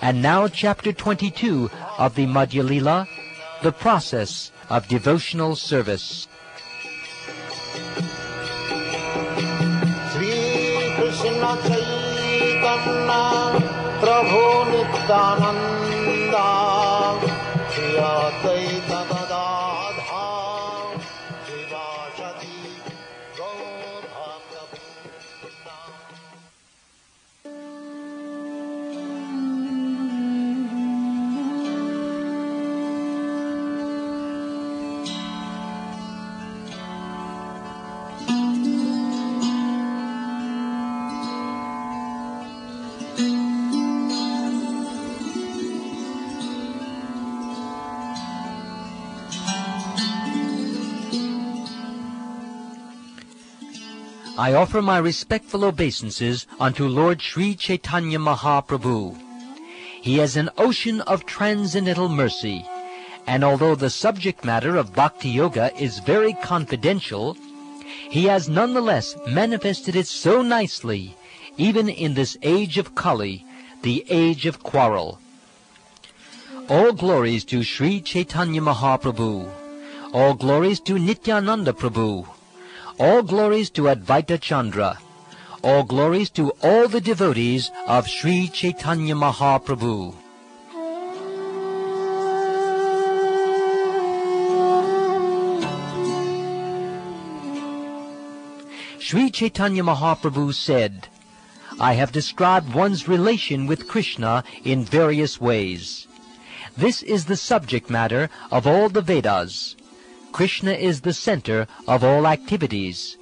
And now chapter 22 of the Madhya Lila, the process of devotional service. Shri Krishna Chaitanya Prabhu Nityananda Shri Advaita Gadadhar Shivasati Gaurabhakta Vrinda. I offer my respectful obeisances unto Lord Sri Chaitanya Mahaprabhu. He is an ocean of transcendental mercy, and although the subject matter of Bhakti Yoga is very confidential, he has nonetheless manifested it so nicely, even in this age of Kali, the age of quarrel. All glories to Sri Chaitanya Mahaprabhu. All glories to Nityananda Prabhu. All glories to Advaita Chandra. All glories to all the devotees of Sri Chaitanya Mahaprabhu. Sri Chaitanya Mahaprabhu said, I have described one's relation with Krishna in various ways. This is the subject matter of all the Vedas. Krishna is the center of all activities.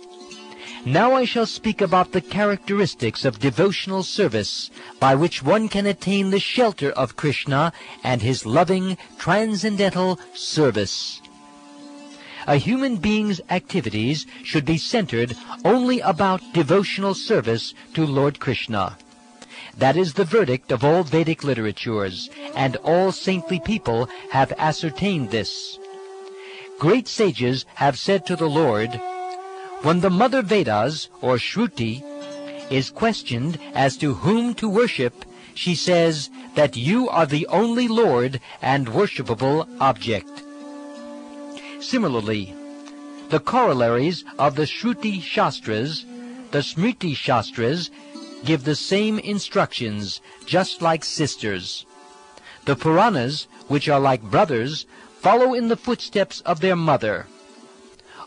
Now I shall speak about the characteristics of devotional service by which one can attain the shelter of Krishna and his loving, transcendental service. A human being's activities should be centered only about devotional service to Lord Krishna. That is the verdict of all Vedic literatures, and all saintly people have ascertained this. Great sages have said to the Lord, when the Mother Vedas, or Shruti, is questioned as to whom to worship, she says that you are the only Lord and worshipable object. Similarly, the corollaries of the Shruti Shastras, the Smriti Shastras, give the same instructions, just like sisters. The Puranas, which are like brothers, follow in the footsteps of their mother.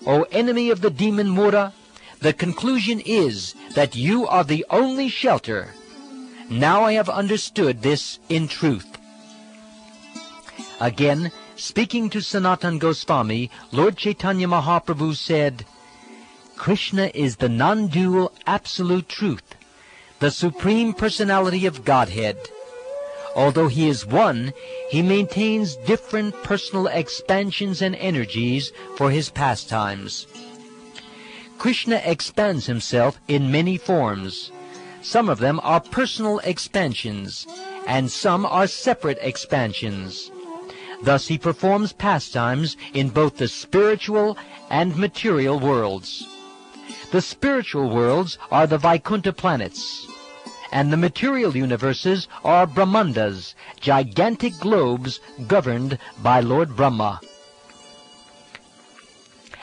O enemy of the demon Mura, the conclusion is that you are the only shelter. Now I have understood this in truth. Again, speaking to Sanatana Goswami, Lord Chaitanya Mahaprabhu said, Krishna is the non-dual absolute truth, the supreme personality of Godhead. Although he is one, he maintains different personal expansions and energies for his pastimes. Krishna expands himself in many forms. Some of them are personal expansions, and some are separate expansions. Thus he performs pastimes in both the spiritual and material worlds. The spiritual worlds are the Vaikuntha planets, and the material universes are Brahmandas, gigantic globes governed by Lord Brahma.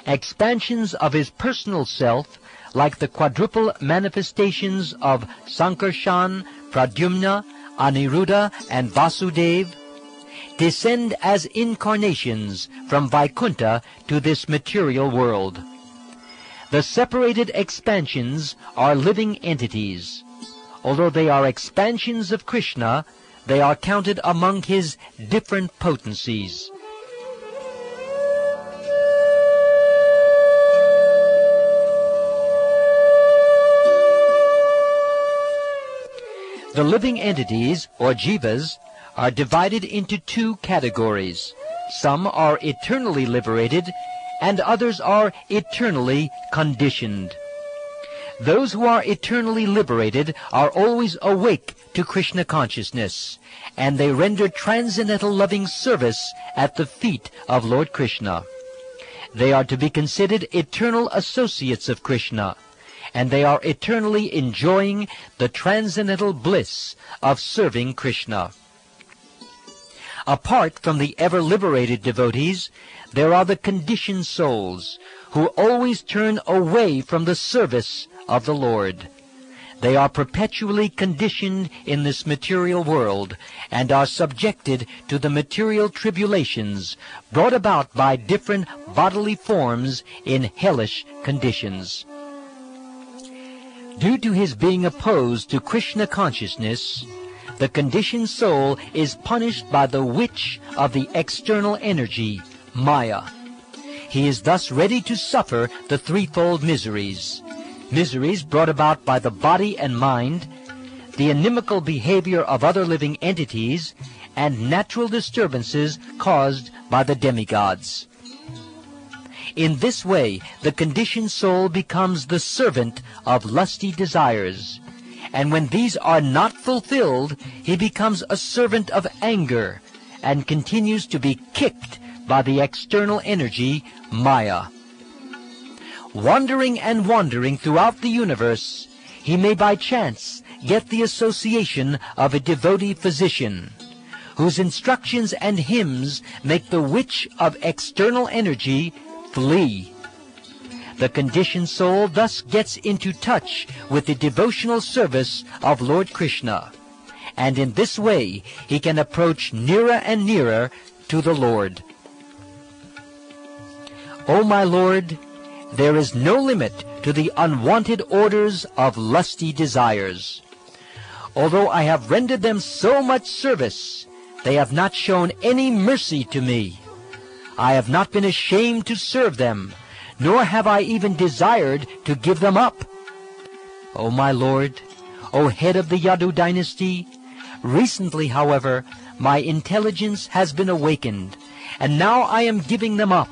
Expansions of his personal self, like the quadruple manifestations of Sankarshan, Pradyumna, Aniruddha, and Vasudeva, descend as incarnations from Vaikuntha to this material world. The separated expansions are living entities. Although they are expansions of Krishna, they are counted among his different potencies. The living entities, or jivas, are divided into two categories. Some are eternally liberated, and others are eternally conditioned. Those who are eternally liberated are always awake to Krishna consciousness, and they render transcendental loving service at the feet of Lord Krishna. They are to be considered eternal associates of Krishna, and they are eternally enjoying the transcendental bliss of serving Krishna. Apart from the ever-liberated devotees, there are the conditioned souls who always turn away from the service of the Lord. They are perpetually conditioned in this material world and are subjected to the material tribulations brought about by different bodily forms in hellish conditions. Due to his being opposed to Krishna consciousness, the conditioned soul is punished by the witch of the external energy, Maya. He is thus ready to suffer the threefold miseries brought about by the body and mind, the inimical behavior of other living entities, and natural disturbances caused by the demigods. In this way, the conditioned soul becomes the servant of lusty desires, and when these are not fulfilled, he becomes a servant of anger and continues to be kicked by the external energy, Maya. Wandering and wandering throughout the universe, he may by chance get the association of a devotee physician, whose instructions and hymns make the witch of external energy flee. The conditioned soul thus gets into touch with the devotional service of Lord Krishna, and in this way he can approach nearer and nearer to the Lord. O my Lord, there is no limit to the unwanted orders of lusty desires. Although I have rendered them so much service, they have not shown any mercy to me. I have not been ashamed to serve them, nor have I even desired to give them up. O my Lord, O head of the Yadu dynasty, recently, however, my intelligence has been awakened, and now I am giving them up.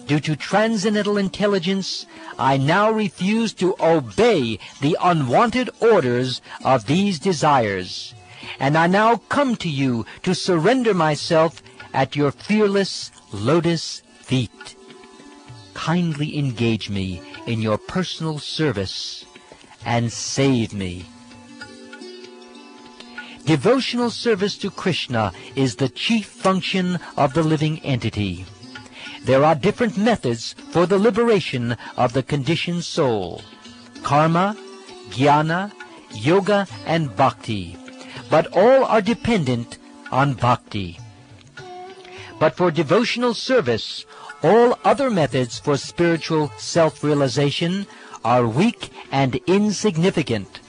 Due to transcendental intelligence, I now refuse to obey the unwanted orders of these desires, and I now come to you to surrender myself at your fearless lotus feet. Kindly engage me in your personal service and save me. Devotional service to Krishna is the chief function of the living entity. There are different methods for the liberation of the conditioned soul: karma, jnana, yoga, and bhakti, but all are dependent on bhakti. But for devotional service, all other methods for spiritual self-realization are weak and insignificant.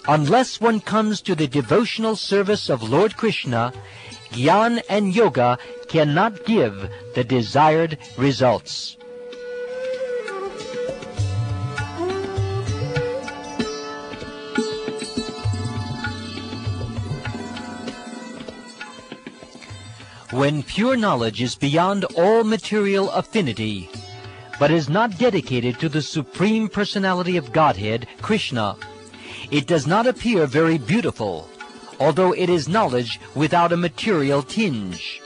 Unless one comes to the devotional service of Lord Krishna, Jnana and yoga cannot give the desired results. When pure knowledge is beyond all material affinity, but is not dedicated to the Supreme Personality of Godhead, Krishna, it does not appear very beautiful, although it is knowledge without a material tinge.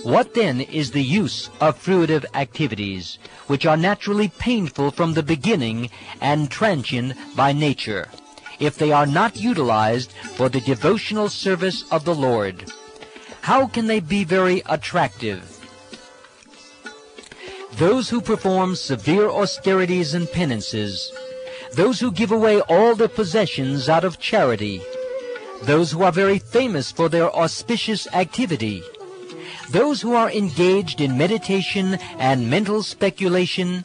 What then is the use of fruitive activities, which are naturally painful from the beginning and transient by nature, if they are not utilized for the devotional service of the Lord? How can they be very attractive? Those who perform severe austerities and penances, those who give away all their possessions out of charity, those who are very famous for their auspicious activity, those who are engaged in meditation and mental speculation,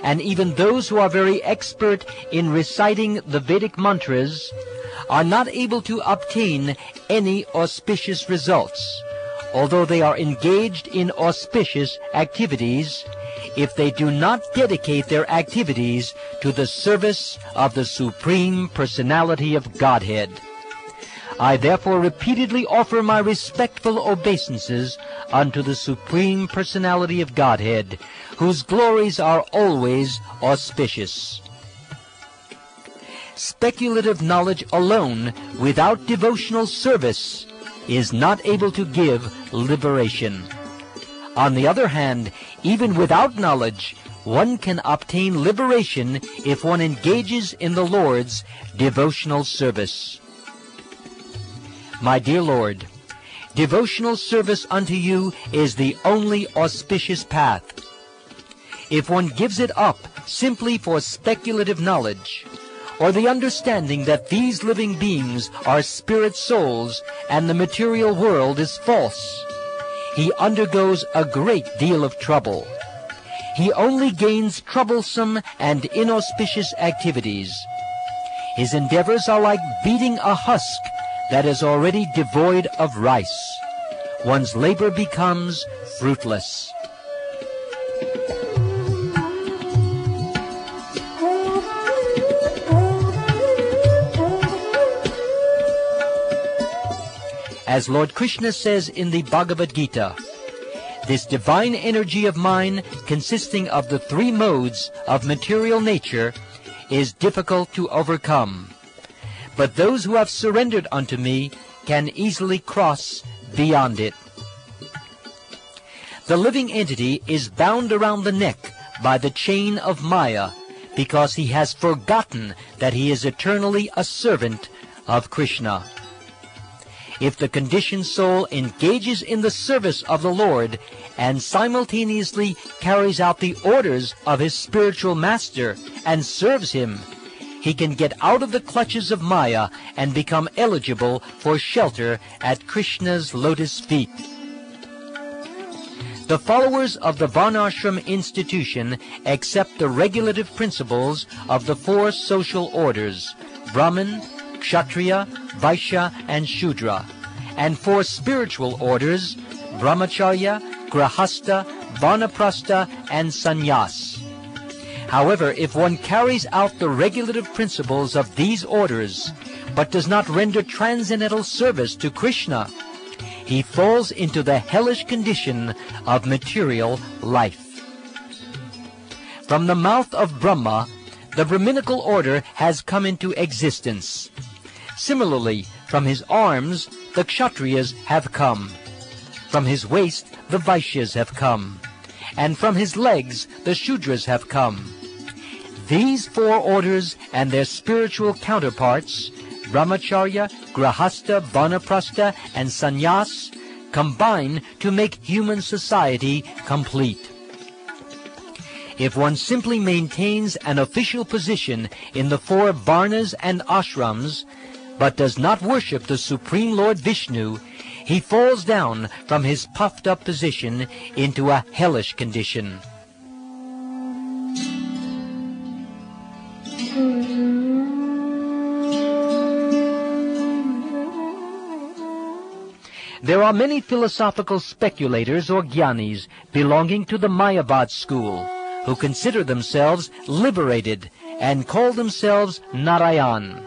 and even those who are very expert in reciting the Vedic mantras, are not able to obtain any auspicious results, although they are engaged in auspicious activities, if they do not dedicate their activities to the service of the Supreme Personality of Godhead. I therefore repeatedly offer my respectful obeisances unto the Supreme Personality of Godhead, whose glories are always auspicious. Speculative knowledge alone, without devotional service, is not able to give liberation. On the other hand, even without knowledge, one can obtain liberation if one engages in the Lord's devotional service. My dear Lord, devotional service unto you is the only auspicious path. If one gives it up simply for speculative knowledge, or the understanding that these living beings are spirit souls and the material world is false, he undergoes a great deal of trouble. He only gains troublesome and inauspicious activities. His endeavors are like beating a husk that is already devoid of rice. One's labor becomes fruitless. As Lord Krishna says in the Bhagavad Gita, this divine energy of mine, consisting of the three modes of material nature, is difficult to overcome. But those who have surrendered unto me can easily cross beyond it. The living entity is bound around the neck by the chain of Maya, because he has forgotten that he is eternally a servant of Krishna. If the conditioned soul engages in the service of the Lord and simultaneously carries out the orders of his spiritual master and serves him, he can get out of the clutches of Maya and become eligible for shelter at Krishna's lotus feet. The followers of the Varnashram institution accept the regulative principles of the four social orders, Brahman, Kshatriya, Vaishya, and Shudra, and four spiritual orders, Brahmacharya, Grahastha, Vanaprastha, and Sannyas. However, if one carries out the regulative principles of these orders, but does not render transcendental service to Krishna, he falls into the hellish condition of material life. From the mouth of Brahma, the Brahminical order has come into existence. Similarly, from his arms, the Kshatriyas have come. From his waist, the Vaishyas have come. And from his legs, the Shudras have come. These four orders and their spiritual counterparts, Brahmacharya, Grahastha, Vanaprastha, and Sannyas, combine to make human society complete. If one simply maintains an official position in the four Varnas and Ashrams, but does not worship the Supreme Lord Vishnu, he falls down from his puffed-up position into a hellish condition. There are many philosophical speculators or jnanis belonging to the Mayavad school who consider themselves liberated and call themselves Narayan.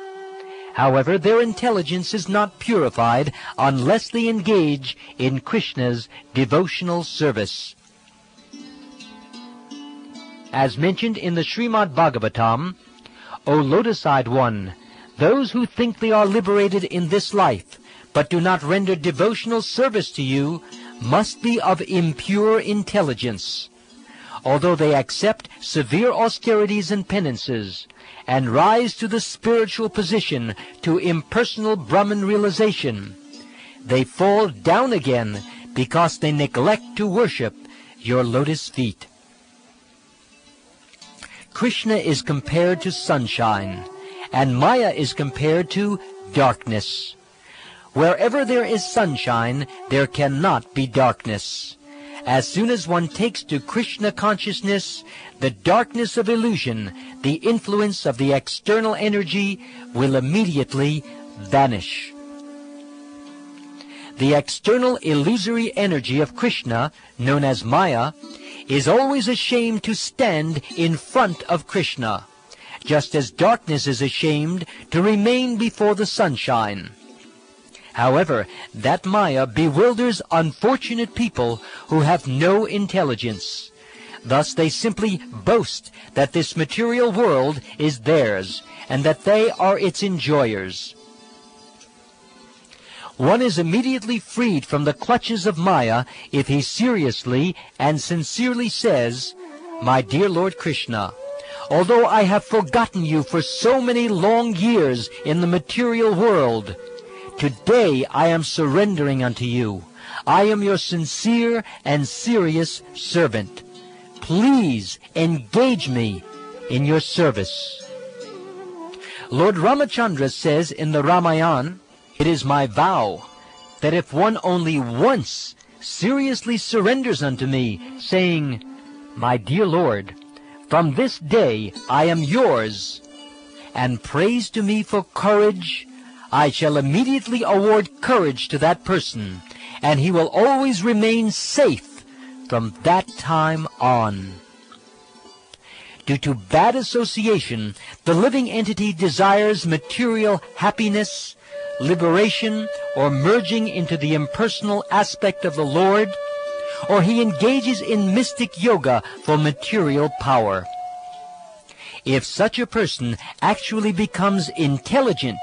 However, their intelligence is not purified unless they engage in Krishna's devotional service. As mentioned in the Srimad Bhagavatam, O lotus-eyed one, those who think they are liberated in this life, but do not render devotional service to you, must be of impure intelligence. Although they accept severe austerities and penances, and rise to the spiritual position to impersonal Brahman realization, they fall down again because they neglect to worship your lotus feet. Krishna is compared to sunshine, and Maya is compared to darkness. Wherever there is sunshine, there cannot be darkness. As soon as one takes to Krishna consciousness, the darkness of illusion, the influence of the external energy, will immediately vanish. The external illusory energy of Krishna, known as Maya, is always ashamed to stand in front of Krishna, just as darkness is ashamed to remain before the sunshine. However, that Maya bewilders unfortunate people who have no intelligence. Thus they simply boast that this material world is theirs, and that they are its enjoyers. One is immediately freed from the clutches of Maya if he seriously and sincerely says, My dear Lord Krishna, although I have forgotten you for so many long years in the material world, today I am surrendering unto you. I am your sincere and serious servant. Please engage me in your service. Lord Ramachandra says in the Ramayana, "It is my vow that if one only once seriously surrenders unto me, saying, 'My dear Lord, from this day I am yours,' and prays to me for courage, I shall immediately award courage to that person, and he will always remain safe from that time on." Due to bad association, the living entity desires material happiness, liberation, or merging into the impersonal aspect of the Lord, or he engages in mystic yoga for material power. If such a person actually becomes intelligent,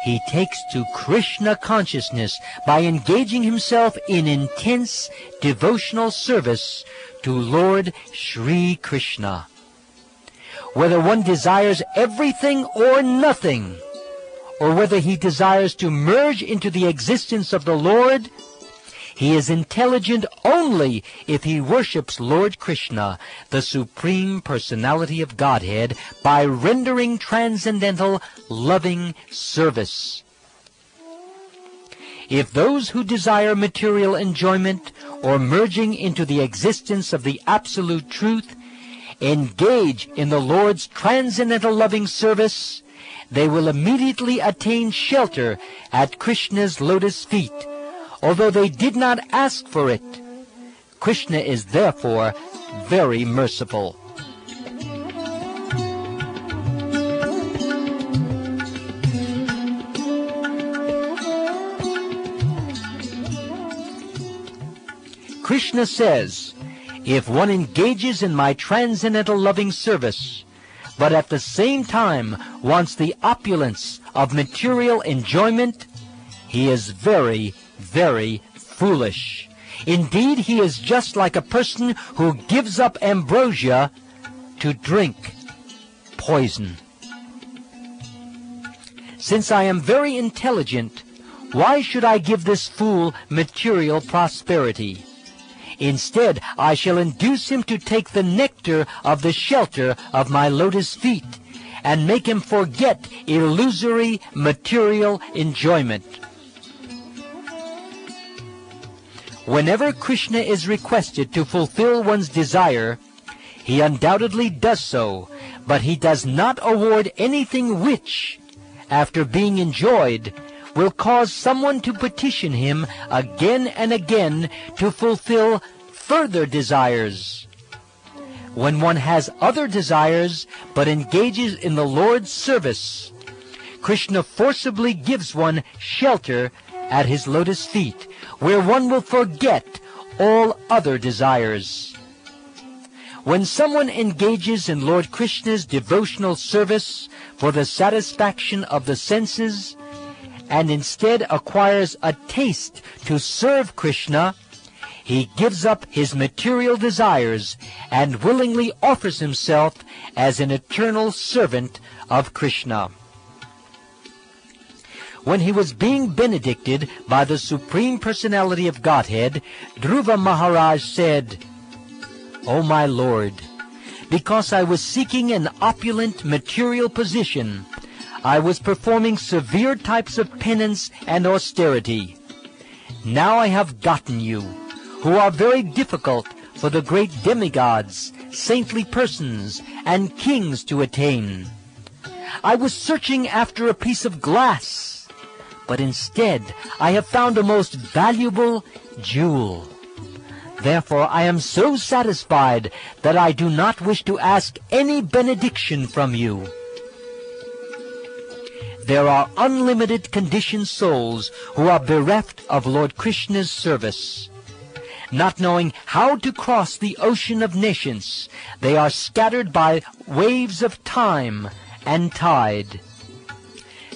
he takes to Krishna consciousness by engaging himself in intense devotional service to Lord Sri Krishna. Whether one desires everything or nothing, or whether he desires to merge into the existence of the Lord, he is intelligent only if he worships Lord Krishna, the Supreme Personality of Godhead, by rendering transcendental, loving service. If those who desire material enjoyment or merging into the existence of the Absolute Truth engage in the Lord's transcendental loving service, they will immediately attain shelter at Krishna's lotus feet, although they did not ask for it. Krishna is therefore very merciful. Krishna says, "If one engages in my transcendental loving service, but at the same time wants the opulence of material enjoyment, he is very, very foolish. Indeed, he is just like a person who gives up ambrosia to drink poison. Since I am very intelligent, why should I give this fool material prosperity? Instead, I shall induce him to take the nectar of the shelter of my lotus feet and make him forget illusory material enjoyment." Whenever Krishna is requested to fulfill one's desire, he undoubtedly does so, but he does not award anything which, after being enjoyed, will cause someone to petition him again and again to fulfill further desires. When one has other desires but engages in the Lord's service, Krishna forcibly gives one shelter at his lotus feet, where one will forget all other desires. When someone engages in Lord Krishna's devotional service for the satisfaction of the senses, and instead acquires a taste to serve Krishna, he gives up his material desires and willingly offers himself as an eternal servant of Krishna. When he was being benedicted by the Supreme Personality of Godhead, Dhruva Maharaj said, "O my Lord, because I was seeking an opulent material position, I was performing severe types of penance and austerity. Now I have gotten you, who are very difficult for the great demigods, saintly persons, and kings to attain. I was searching after a piece of glass, but instead I have found a most valuable jewel. Therefore I am so satisfied that I do not wish to ask any benediction from you." There are unlimited conditioned souls who are bereft of Lord Krishna's service. Not knowing how to cross the ocean of nations, they are scattered by waves of time and tide.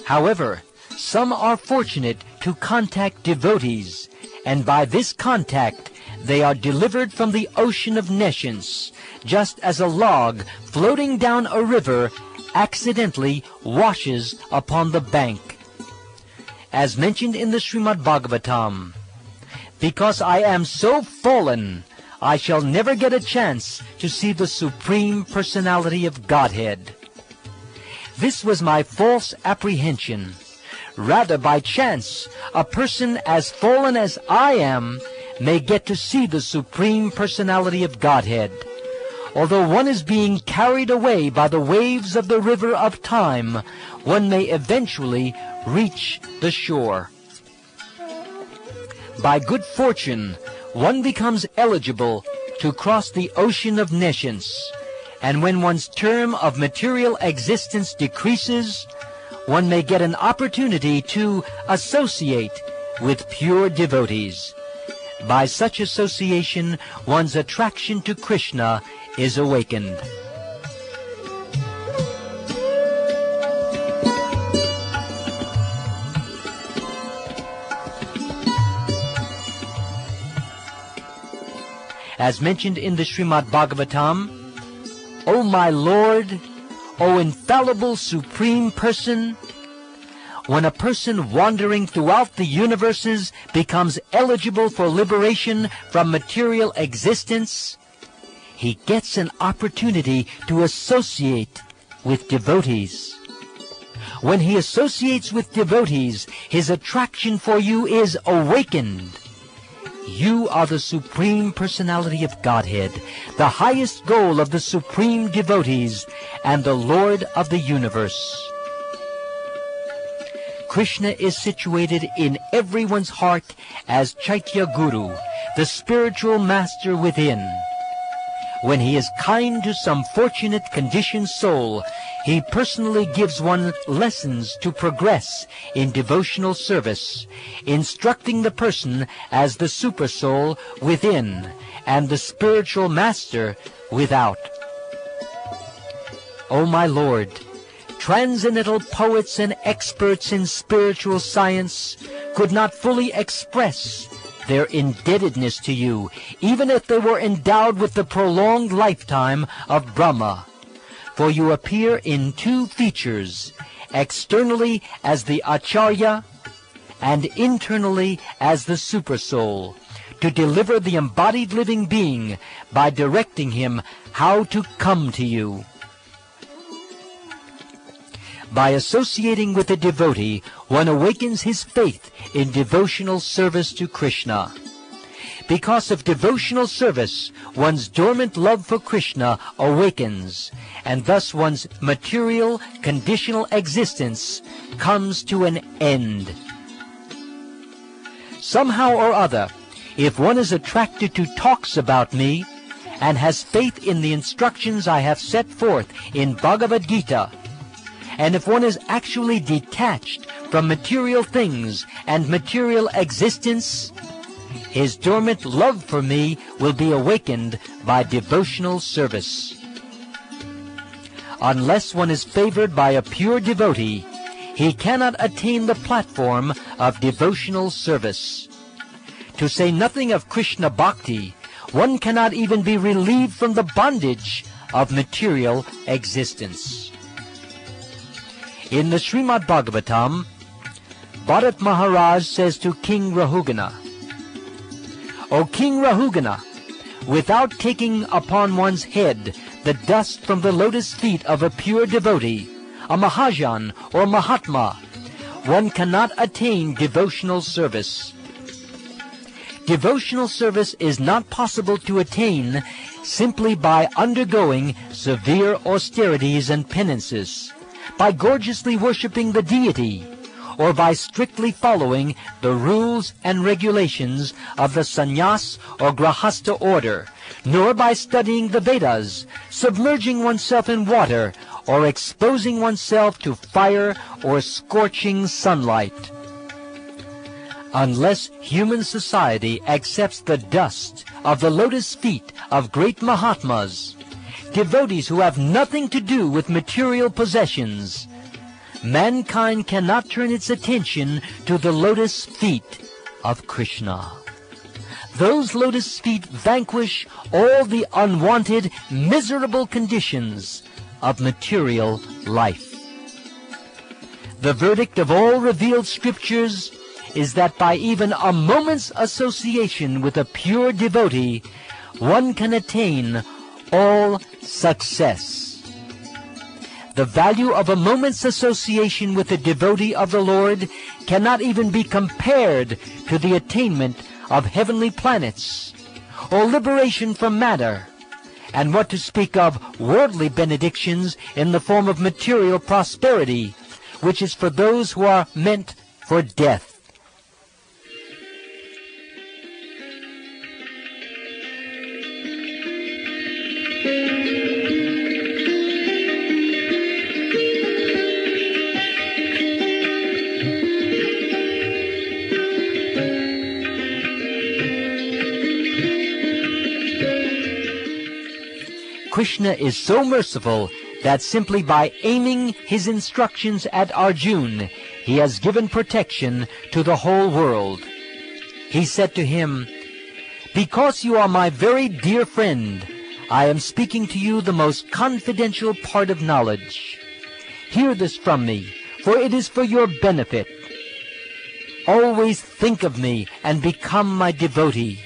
However, some are fortunate to contact devotees, and by this contact They are delivered from the ocean of nescience, just as a log floating down a river accidentally washes upon the bank. As mentioned in the Srimad Bhagavatam, because I am so fallen, I shall never get a chance to see the Supreme Personality of Godhead. This was my false apprehension. Rather, by chance, a person as fallen as I am may get to see the Supreme Personality of Godhead. Although one is being carried away by the waves of the river of time, one may eventually reach the shore. By good fortune, one becomes eligible to cross the ocean of nescience, and when one's term of material existence decreases, one may get an opportunity to associate with pure devotees. By such association, one's attraction to Krishna is awakened. As mentioned in the Srimad Bhagavatam, O my Lord, O infallible Supreme Person, when a person wandering throughout the universes becomes eligible for liberation from material existence, he gets an opportunity to associate with devotees. When he associates with devotees, his attraction for you is awakened. You are the Supreme Personality of Godhead, the highest goal of the supreme devotees, and the Lord of the universe. Krishna is situated in everyone's heart as Chaitya Guru, the spiritual master within. When he is kind to some fortunate conditioned soul, he personally gives one lessons to progress in devotional service, instructing the person as the supersoul within and the spiritual master without. O my Lord, transcendental poets and experts in spiritual science could not fully express their indebtedness to you, even if they were endowed with the prolonged lifetime of Brahma. For you appear in two features, externally as the Acharya and internally as the Supersoul, to deliver the embodied living being by directing him how to come to you. By associating with a devotee, one awakens his faith in devotional service to Krishna. Because of devotional service, one's dormant love for Krishna awakens, and thus one's material, conditional existence comes to an end. Somehow or other, if one is attracted to talks about me, and has faith in the instructions I have set forth in Bhagavad Gita, and if one is actually detached from material things and material existence, his dormant love for me will be awakened by devotional service. Unless one is favored by a pure devotee, he cannot attain the platform of devotional service. To say nothing of Krishna Bhakti, one cannot even be relieved from the bondage of material existence. In the Srimad Bhagavatam, Bharat Maharaj says to King Rahugana, O King Rahugana, without taking upon one's head the dust from the lotus feet of a pure devotee, a Mahajan or Mahatma, one cannot attain devotional service. Devotional service is not possible to attain simply by undergoing severe austerities and penances, by gorgeously worshipping the deity, or by strictly following the rules and regulations of the sannyas or grahastha order, nor by studying the Vedas, submerging oneself in water, or exposing oneself to fire or scorching sunlight. Unless human society accepts the dust of the lotus feet of great Mahatmas, devotees who have nothing to do with material possessions, mankind cannot turn its attention to the lotus feet of Krishna. Those lotus feet vanquish all the unwanted, miserable conditions of material life. The verdict of all revealed scriptures is that by even a moment's association with a pure devotee, one can attain all success. The value of a moment's association with a devotee of the Lord cannot even be compared to the attainment of heavenly planets or liberation from matter, and what to speak of worldly benedictions in the form of material prosperity, which is for those who are meant for death. Krishna is so merciful that simply by aiming his instructions at Arjuna, he has given protection to the whole world. He said to him, "Because you are my very dear friend, I am speaking to you the most confidential part of knowledge. Hear this from me, for it is for your benefit. Always think of me and become my devotee.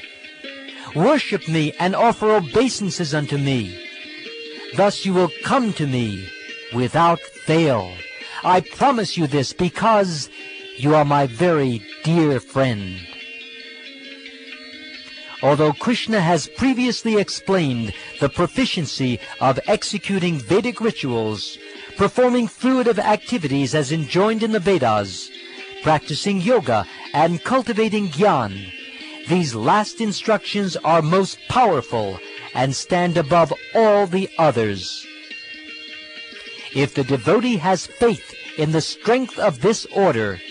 Worship me and offer obeisances unto me. Thus you will come to me without fail. I promise you this because you are my very dear friend." Although Krishna has previously explained the proficiency of executing Vedic rituals, performing fruitive activities as enjoined in the Vedas, practicing yoga, and cultivating jnana, these last instructions are most powerful and stand above all the others. If the devotee has faith in the strength of this order,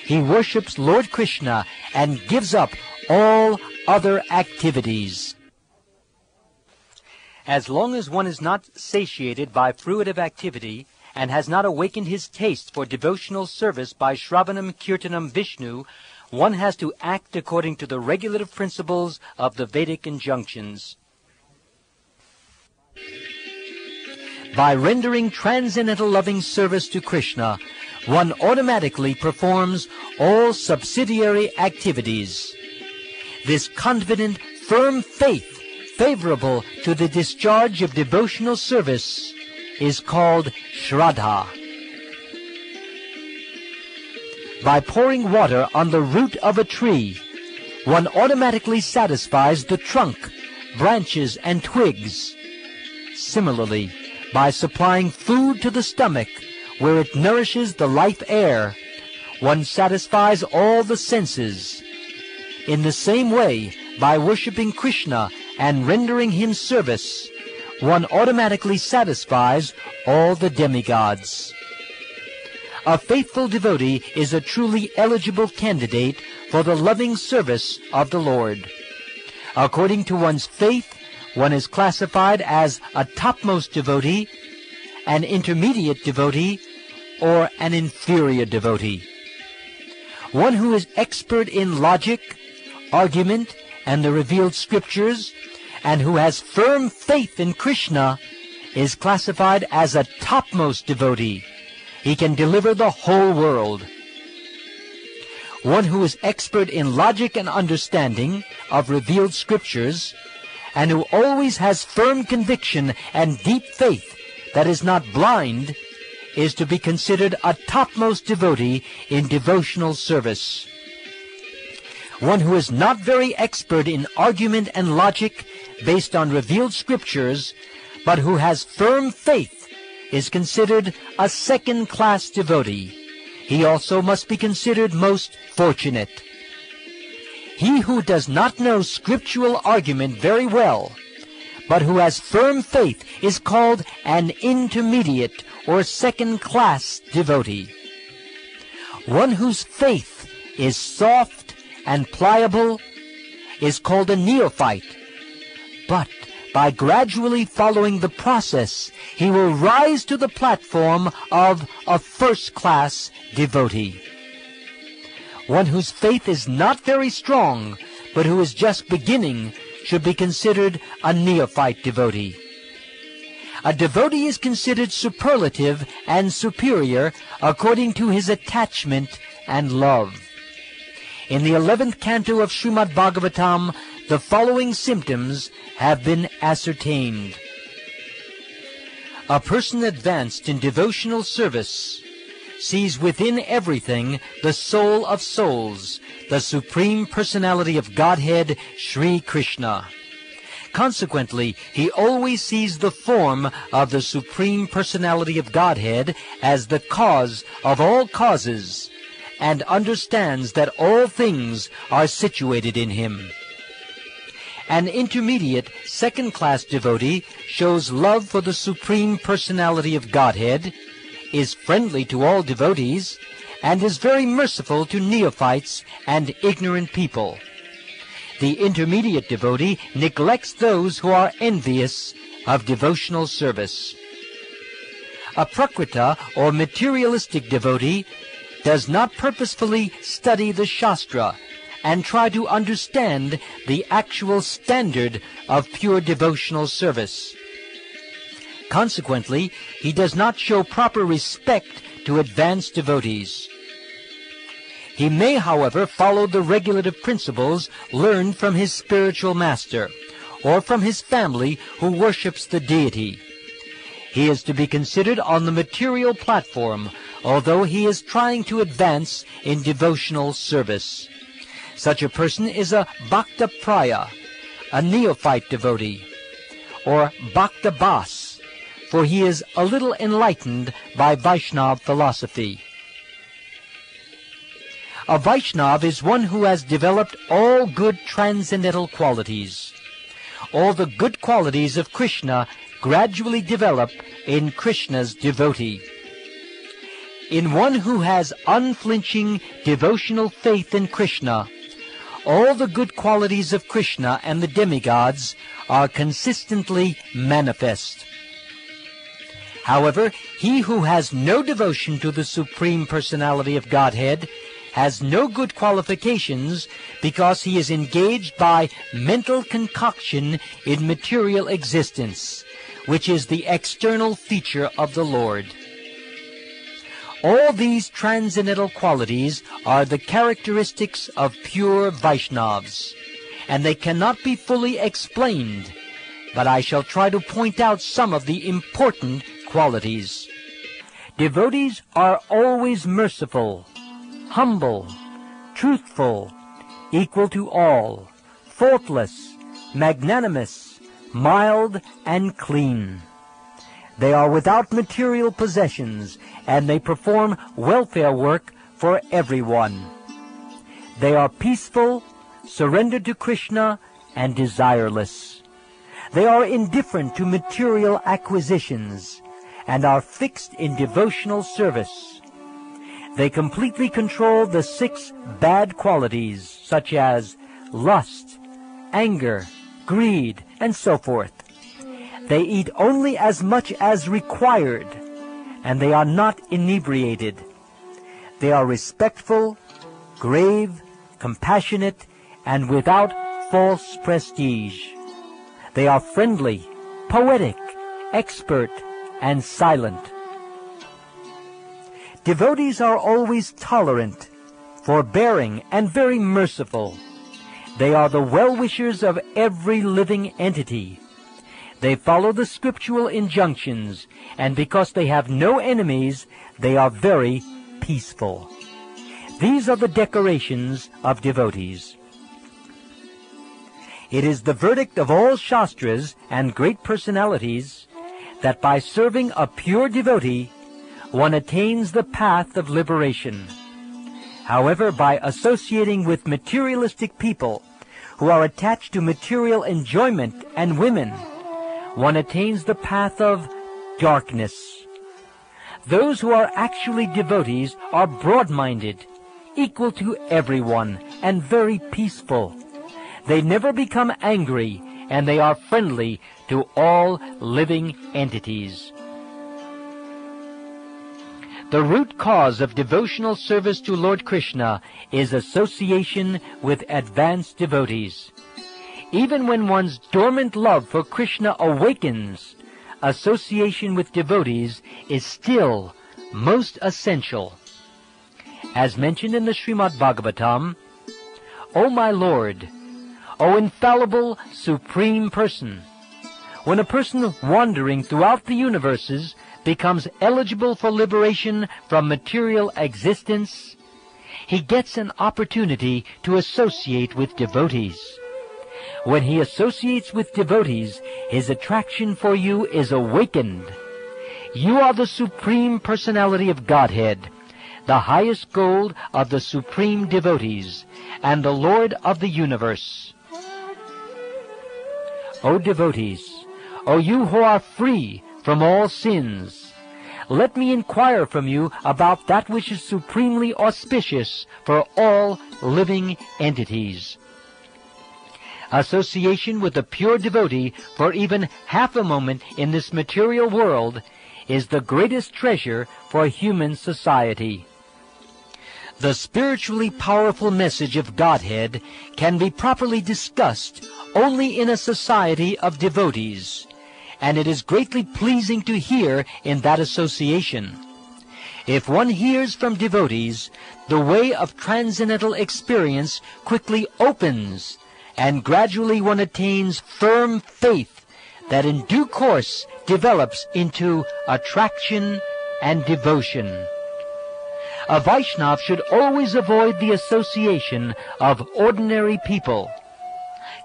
he worships Lord Krishna and gives up all other activities. As long as one is not satiated by fruitive activity and has not awakened his taste for devotional service by Shravanam Kirtanam Vishnu, one has to act according to the regulative principles of the Vedic injunctions. By rendering transcendental loving service to Krishna, one automatically performs all subsidiary activities. This confident, firm faith favorable to the discharge of devotional service is called Shraddha. By pouring water on the root of a tree, one automatically satisfies the trunk, branches, and twigs. Similarly, by supplying food to the stomach, where it nourishes the life air, one satisfies all the senses. In the same way, by worshipping Krishna and rendering him service, one automatically satisfies all the demigods. A faithful devotee is a truly eligible candidate for the loving service of the Lord. According to one's faith, one is classified as a topmost devotee, an intermediate devotee, or an inferior devotee. One who is expert in logic, argument, and the revealed scriptures, and who has firm faith in Krishna, is classified as a topmost devotee. He can deliver the whole world. One who is expert in logic and understanding of revealed scriptures, and who always has firm conviction and deep faith that is not blind, is to be considered a topmost devotee in devotional service. One who is not very expert in argument and logic based on revealed scriptures, but who has firm faith, is considered a second-class devotee. He also must be considered most fortunate. He who does not know scriptural argument very well, but who has firm faith, is called an intermediate or second-class devotee. One whose faith is soft and pliable is called a neophyte, but by gradually following the process, he will rise to the platform of a first-class devotee. One whose faith is not very strong, but who is just beginning, should be considered a neophyte devotee. A devotee is considered superlative and superior according to his attachment and love. In the 11th canto of Srimad Bhagavatam, the following symptoms have been ascertained. A person advanced in devotional service sees within everything the soul of souls, the Supreme Personality of Godhead, Sri Krishna. Consequently, he always sees the form of the Supreme Personality of Godhead as the cause of all causes, and understands that all things are situated in him. An intermediate, second-class devotee shows love for the Supreme Personality of Godhead, is friendly to all devotees, and is very merciful to neophytes and ignorant people. The intermediate devotee neglects those who are envious of devotional service. A Prakrita or materialistic devotee does not purposefully study the Shastra and try to understand the actual standard of pure devotional service. Consequently, he does not show proper respect to advanced devotees. He may, however, follow the regulative principles learned from his spiritual master, or from his family who worships the deity. He is to be considered on the material platform, although he is trying to advance in devotional service. Such a person is a Bhakta Praya, a neophyte devotee, or Bhakta Bas, for he is a little enlightened by Vaishnava philosophy. A Vaishnava is one who has developed all good transcendental qualities. All the good qualities of Krishna gradually develop in Krishna's devotee. In one who has unflinching devotional faith in Krishna, all the good qualities of Krishna and the demigods are consistently manifest. However, he who has no devotion to the Supreme Personality of Godhead has no good qualifications because he is engaged by mental concoction in material existence, which is the external feature of the Lord. All these transcendental qualities are the characteristics of pure Vaishnavas, and they cannot be fully explained, but I shall try to point out some of the important qualities. Devotees are always merciful, humble, truthful, equal to all, faultless, magnanimous, mild, and clean. They are without material possessions, and they perform welfare work for everyone. They are peaceful, surrendered to Krishna, and desireless. They are indifferent to material acquisitions, and are fixed in devotional service. They completely control the 6 bad qualities, such as lust, anger, greed, and so forth. They eat only as much as required, and they are not inebriated. They are respectful, grave, compassionate, and without false prestige. They are friendly, poetic, expert, and silent. Devotees are always tolerant, forbearing, and very merciful. They are the well-wishers of every living entity. They follow the scriptural injunctions, and because they have no enemies, they are very peaceful. These are the decorations of devotees. It is the verdict of all Shastras and great personalities that by serving a pure devotee, one attains the path of liberation. However, by associating with materialistic people who are attached to material enjoyment and women, one attains the path of darkness. Those who are actually devotees are broad-minded, equal to everyone, and very peaceful. They never become angry, and they are friendly to all living entities. The root cause of devotional service to Lord Krishna is association with advanced devotees. Even when one's dormant love for Krishna awakens, association with devotees is still most essential. As mentioned in the Srimad Bhagavatam, O my Lord, O infallible Supreme Person, when a person wandering throughout the universes becomes eligible for liberation from material existence, he gets an opportunity to associate with devotees. When he associates with devotees, his attraction for you is awakened. You are the Supreme Personality of Godhead, the highest goal of the Supreme Devotees, and the Lord of the universe. O devotees, O you who are free from all sins, let me inquire from you about that which is supremely auspicious for all living entities. Association with a pure devotee for even half a moment in this material world is the greatest treasure for human society. The spiritually powerful message of Godhead can be properly discussed only in a society of devotees, and it is greatly pleasing to hear in that association. If one hears from devotees, the way of transcendental experience quickly opens, and gradually one attains firm faith that in due course develops into attraction and devotion. A Vaishnava should always avoid the association of ordinary people.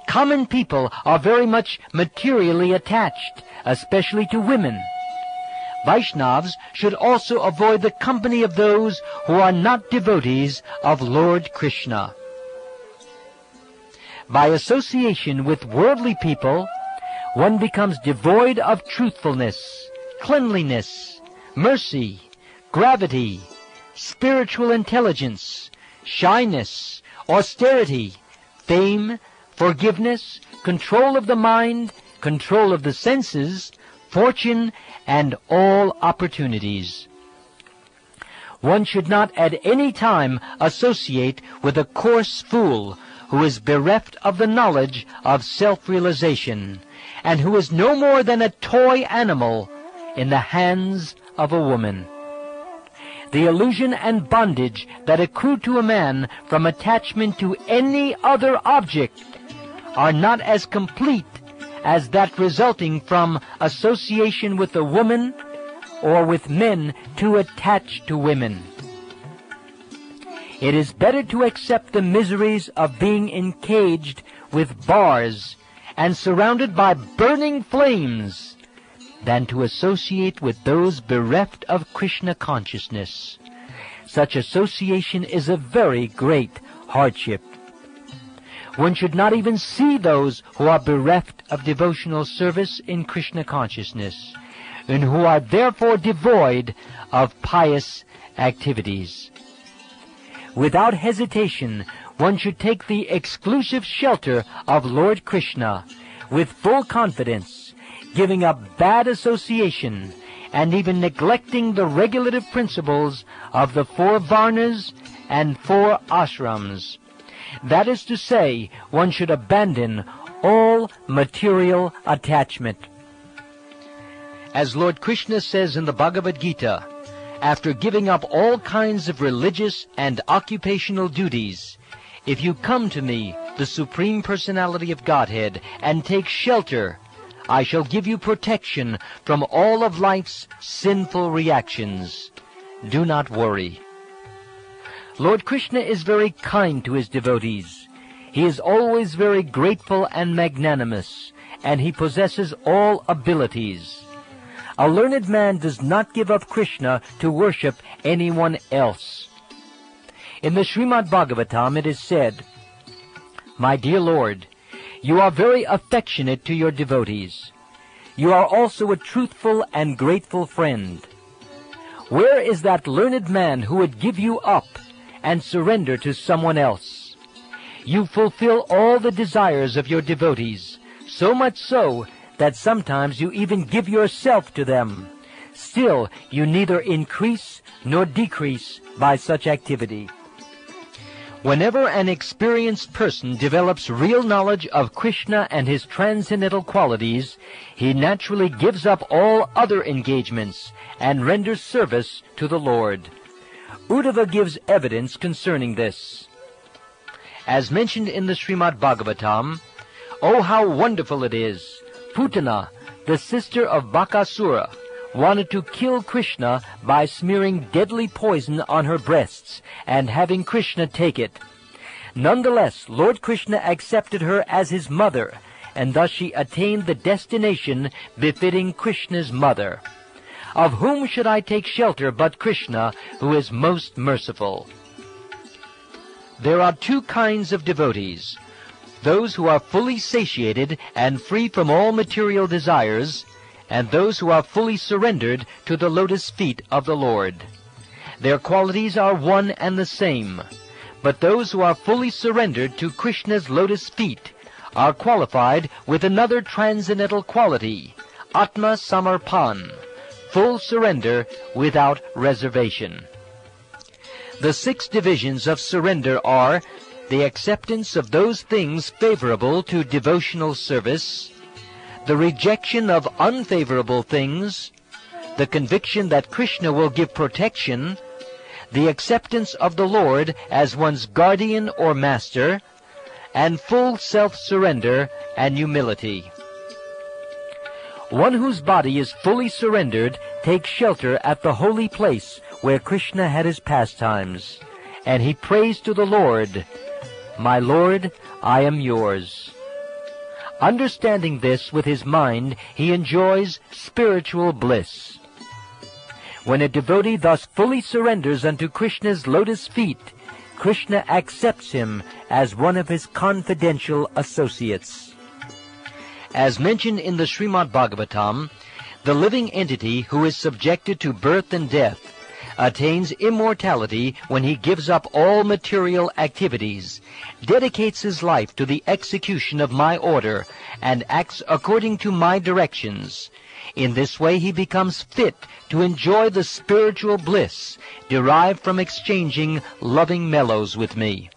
Common people are very much materially attached, especially to women. Vaishnavas should also avoid the company of those who are not devotees of Lord Krishna. By association with worldly people, one becomes devoid of truthfulness, cleanliness, mercy, gravity, spiritual intelligence, shyness, austerity, fame, forgiveness, control of the mind, control of the senses, fortune, and all opportunities. One should not at any time associate with a coarse fool who is bereft of the knowledge of self-realization, and who is no more than a toy animal in the hands of a woman. The illusion and bondage that accrue to a man from attachment to any other object are not as complete as that resulting from association with a woman or with men too attached to women. It is better to accept the miseries of being encaged with bars and surrounded by burning flames than to associate with those bereft of Krishna consciousness. Such association is a very great hardship. One should not even see those who are bereft of devotional service in Krishna consciousness, and who are therefore devoid of pious activities. Without hesitation, one should take the exclusive shelter of Lord Krishna with full confidence, giving up bad association and even neglecting the regulative principles of the 4 Varnas and 4 ashrams. That is to say, one should abandon all material attachment. As Lord Krishna says in the Bhagavad Gita, after giving up all kinds of religious and occupational duties, if you come to me, the Supreme Personality of Godhead, and take shelter, I shall give you protection from all of life's sinful reactions. Do not worry. Lord Krishna is very kind to his devotees. He is always very grateful and magnanimous, and he possesses all abilities. A learned man does not give up Krishna to worship anyone else. In the Srimad Bhagavatam it is said, My dear Lord, you are very affectionate to your devotees. You are also a truthful and grateful friend. Where is that learned man who would give you up and surrender to someone else? You fulfill all the desires of your devotees, so much so that sometimes you even give yourself to them, still you neither increase nor decrease by such activity. Whenever an experienced person develops real knowledge of Krishna and his transcendental qualities, he naturally gives up all other engagements and renders service to the Lord. Uddhava gives evidence concerning this. As mentioned in the Srimad Bhagavatam, "Oh, how wonderful it is! Putana, the sister of Bakasura, wanted to kill Krishna by smearing deadly poison on her breasts and having Krishna take it. Nonetheless, Lord Krishna accepted her as his mother, and thus she attained the destination befitting Krishna's mother. Of whom should I take shelter but Krishna, who is most merciful?" There are two kinds of devotees: those who are fully satiated and free from all material desires, and those who are fully surrendered to the lotus feet of the Lord. Their qualities are one and the same, but those who are fully surrendered to Krishna's lotus feet are qualified with another transcendental quality, Atma Samarpan, full surrender without reservation. The 6 divisions of surrender are the acceptance of those things favorable to devotional service, the rejection of unfavorable things, the conviction that Krishna will give protection, the acceptance of the Lord as one's guardian or master, and full self-surrender and humility. One whose body is fully surrendered takes shelter at the holy place where Krishna had his pastimes, and he prays to the Lord, "My Lord, I am yours." Understanding this with his mind, he enjoys spiritual bliss. When a devotee thus fully surrenders unto Krishna's lotus feet, Krishna accepts him as one of his confidential associates. As mentioned in the Srimad Bhagavatam, the living entity who is subjected to birth and death attains immortality when he gives up all material activities, dedicates his life to the execution of my order, and acts according to my directions. In this way he becomes fit to enjoy the spiritual bliss derived from exchanging loving mellows with me.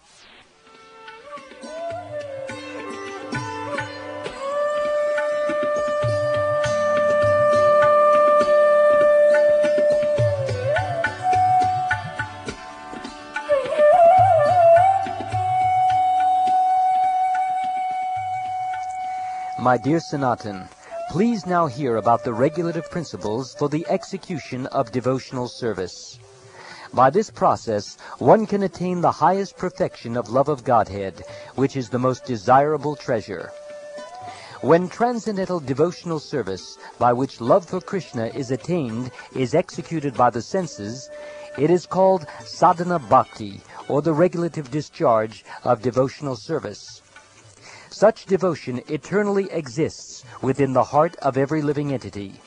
My dear Sanatan, please now hear about the regulative principles for the execution of devotional service. By this process, one can attain the highest perfection of love of Godhead, which is the most desirable treasure. When transcendental devotional service, by which love for Krishna is attained, is executed by the senses, it is called sadhana bhakti, or the regulative discharge of devotional service. Such devotion eternally exists within the heart of every living entity.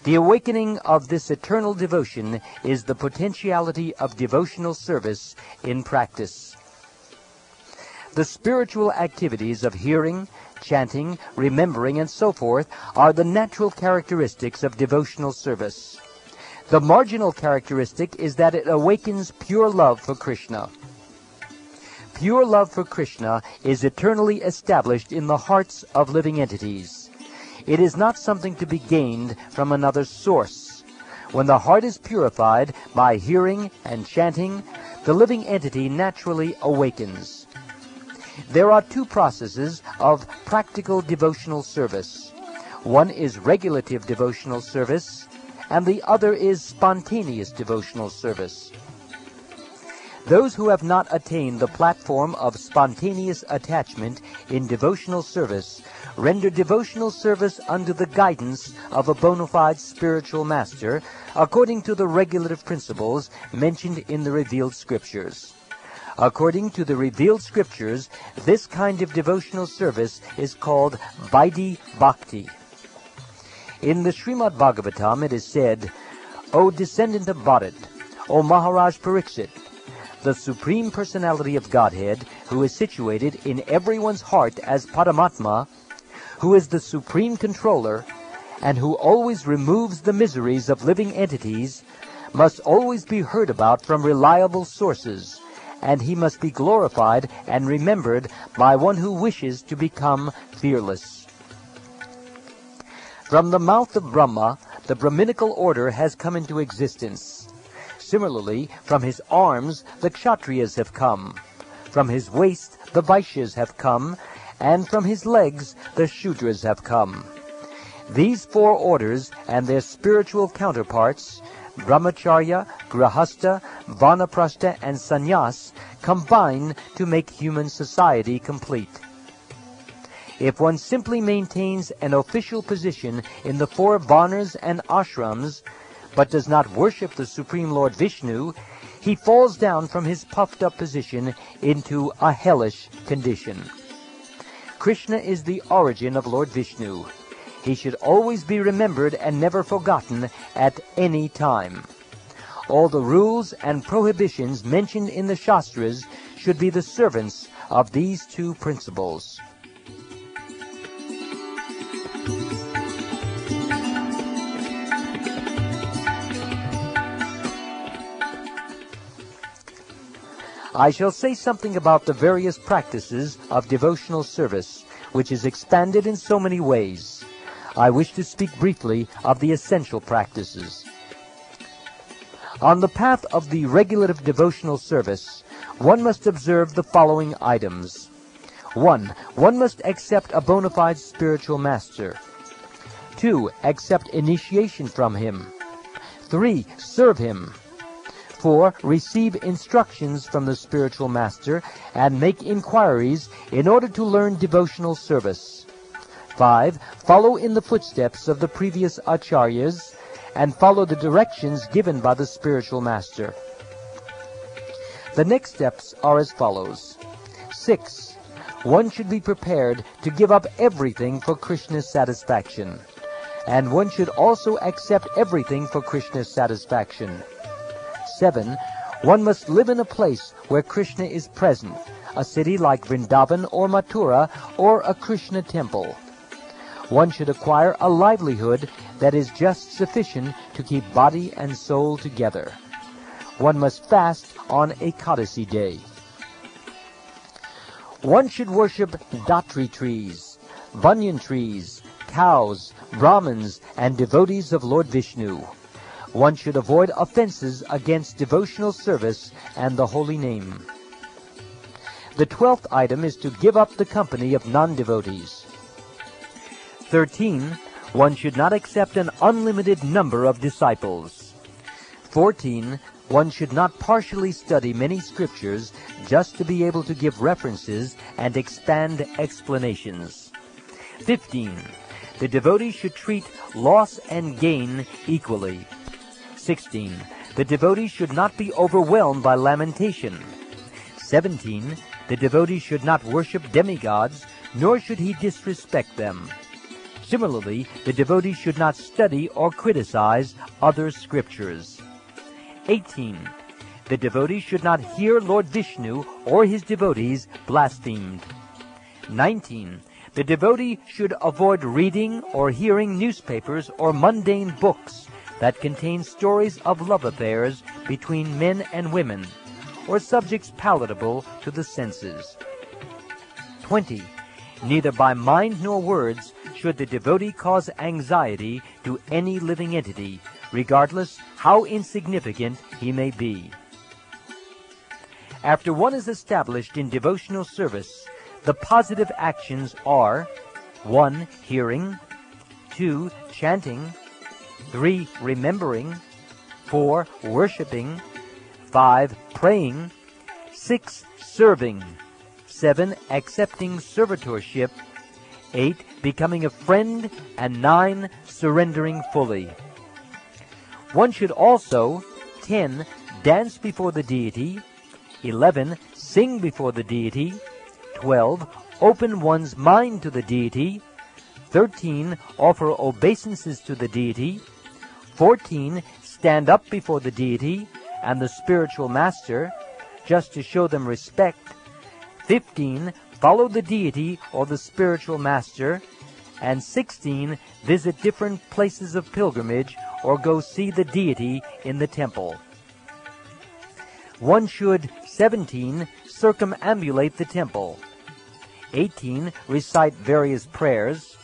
The awakening of this eternal devotion is the potentiality of devotional service in practice. The spiritual activities of hearing, chanting, remembering, and so forth are the natural characteristics of devotional service. The marginal characteristic is that it awakens pure love for Krishna. Pure love for Krishna is eternally established in the hearts of living entities. It is not something to be gained from another source. When the heart is purified by hearing and chanting, the living entity naturally awakens. There are 2 processes of practical devotional service. One is regulative devotional service, and the other is spontaneous devotional service. Those who have not attained the platform of spontaneous attachment in devotional service render devotional service under the guidance of a bona fide spiritual master, according to the regulative principles mentioned in the revealed scriptures. According to the revealed scriptures, this kind of devotional service is called Vaidhi Bhakti. In the Srimad Bhagavatam it is said, "O descendant of Bharat, O Maharaj Pariksit, the Supreme Personality of Godhead, who is situated in everyone's heart as Paramatma, who is the Supreme Controller, and who always removes the miseries of living entities, must always be heard about from reliable sources, and he must be glorified and remembered by one who wishes to become fearless. From the mouth of Brahma, the Brahminical order has come into existence. Similarly, from his arms, the Kshatriyas have come. From his waist, the Vaishyas have come, and from his legs, the Shudras have come. These four orders and their spiritual counterparts, Brahmacharya, Grahastha, Vanaprastha, and Sannyas, combine to make human society complete. If one simply maintains an official position in the four varnas and ashrams, but does not worship the Supreme Lord Vishnu, he falls down from his puffed-up position into a hellish condition. Krishna is the origin of Lord Vishnu. He should always be remembered and never forgotten at any time. All the rules and prohibitions mentioned in the Shastras should be the servants of these two principles. I shall say something about the various practices of devotional service, which is expanded in so many ways. I wish to speak briefly of the essential practices. On the path of the regulative devotional service, one must observe the following items. 1. One must accept a bona fide spiritual master. 2. Accept initiation from him. 3. Serve him. 4. Receive instructions from the spiritual master and make inquiries in order to learn devotional service. 5. Follow in the footsteps of the previous acharyas and follow the directions given by the spiritual master. The next steps are as follows. 6. One should be prepared to give up everything for Krishna's satisfaction, and one should also accept everything for Krishna's satisfaction. 7. One must live in a place where Krishna is present, a city like Vrindavan or Mathura, or a Krishna temple. One should acquire a livelihood that is just sufficient to keep body and soul together. One must fast on Ekadasi day. One should worship Datri trees, banyan trees, cows, Brahmins, and devotees of Lord Vishnu. One should avoid offenses against devotional service and the holy name. The 12th item is to give up the company of non-devotees. 13. One should not accept an unlimited number of disciples. 14. One should not partially study many scriptures just to be able to give references and expand explanations. 15. The devotee should treat loss and gain equally. 16. The devotee should not be overwhelmed by lamentation. 17. The devotee should not worship demigods, nor should he disrespect them. Similarly, the devotee should not study or criticize other scriptures. 18. The devotee should not hear Lord Vishnu or his devotees blasphemed. 19. The devotee should avoid reading or hearing newspapers or mundane books that contain stories of love affairs between men and women, or subjects palatable to the senses. 20. Neither by mind nor words should the devotee cause anxiety to any living entity, regardless how insignificant he may be. After one is established in devotional service, the positive actions are 1. Hearing, 2. Chanting, 3. Remembering, 4. Worshipping, 5. Praying, 6. Serving, 7. Accepting servitorship, 8. Becoming a friend, and 9. Surrendering fully. One should also 10. Dance before the deity, 11. Sing before the deity, 12. Open one's mind to the deity, 13. Offer obeisances to the deity, 14. Stand up before the deity and the spiritual master, just to show them respect, 15. Follow the deity or the spiritual master, and 16 visit different places of pilgrimage or go see the deity in the temple. One should, 17, circumambulate the temple. 18, recite various prayers.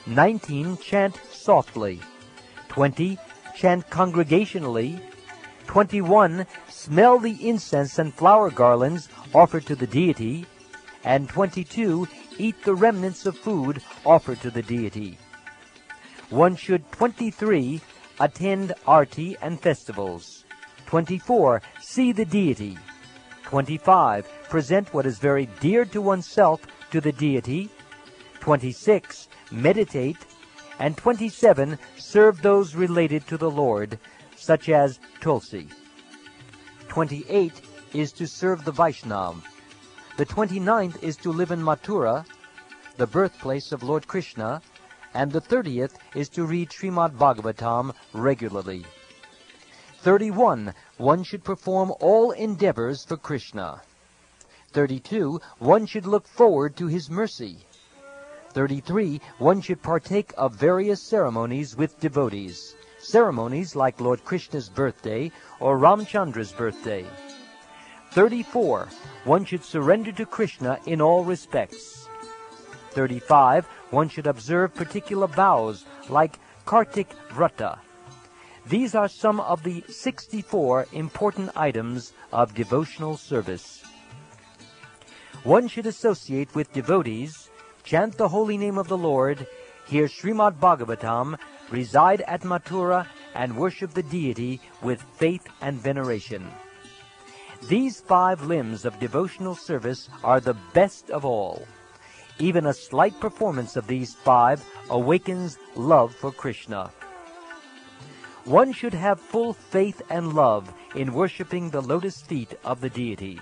19, chant softly. 20, chant congregationally. 21, smell the incense and flower garlands offered to the deity. And 22, eat the remnants of food offered to the deity. One should, 23, attend arti and festivals. 24, see the deity. 25, present what is very dear to oneself to the deity. 26, meditate. And 27, serve those related to the Lord, such as Tulsi. 28 is to serve the Vaishnav. The 29th is to live in Mathura, the birthplace of Lord Krishna, and the 30th is to read Srimad Bhagavatam regularly. 31, one should perform all endeavors for Krishna. 32, one should look forward to his mercy. 33, one should partake of various ceremonies with devotees, ceremonies like Lord Krishna's birthday or Ramchandra's birthday. 34, one should surrender to Krishna in all respects. 35, one should observe particular vows like Kartik Vrata. These are some of the 64 important items of devotional service. One should associate with devotees, chant the holy name of the Lord, hear Srimad Bhagavatam, reside at Mathura, and worship the deity with faith and veneration. These 5 limbs of devotional service are the best of all. Even a slight performance of these 5 awakens love for Krishna. One should have full faith and love in worshipping the lotus feet of the deity.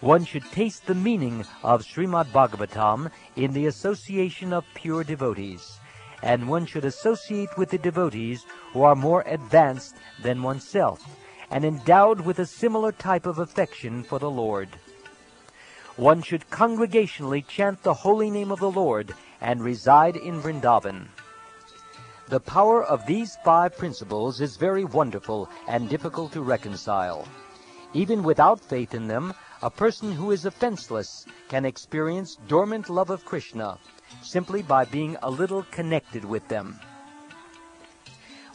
One should taste the meaning of Srimad Bhagavatam in the association of pure devotees, and one should associate with the devotees who are more advanced than oneself, and endowed with a similar type of affection for the Lord. One should congregationally chant the holy name of the Lord and reside in Vrindavan. The power of these 5 principles is very wonderful and difficult to reconcile. Even without faith in them, a person who is offenseless can experience dormant love of Krishna simply by being a little connected with them.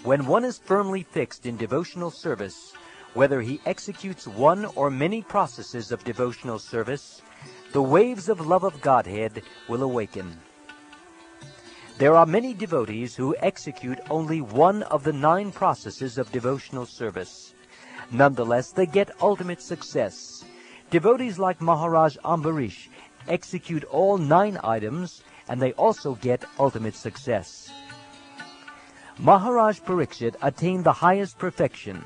When one is firmly fixed in devotional service, whether he executes one or many processes of devotional service, the waves of love of Godhead will awaken. There are many devotees who execute only one of the 9 processes of devotional service. Nonetheless, they get ultimate success. Devotees like Maharaj Ambarish execute all 9 items, and they also get ultimate success. Maharaj Parikshit attained the highest perfection,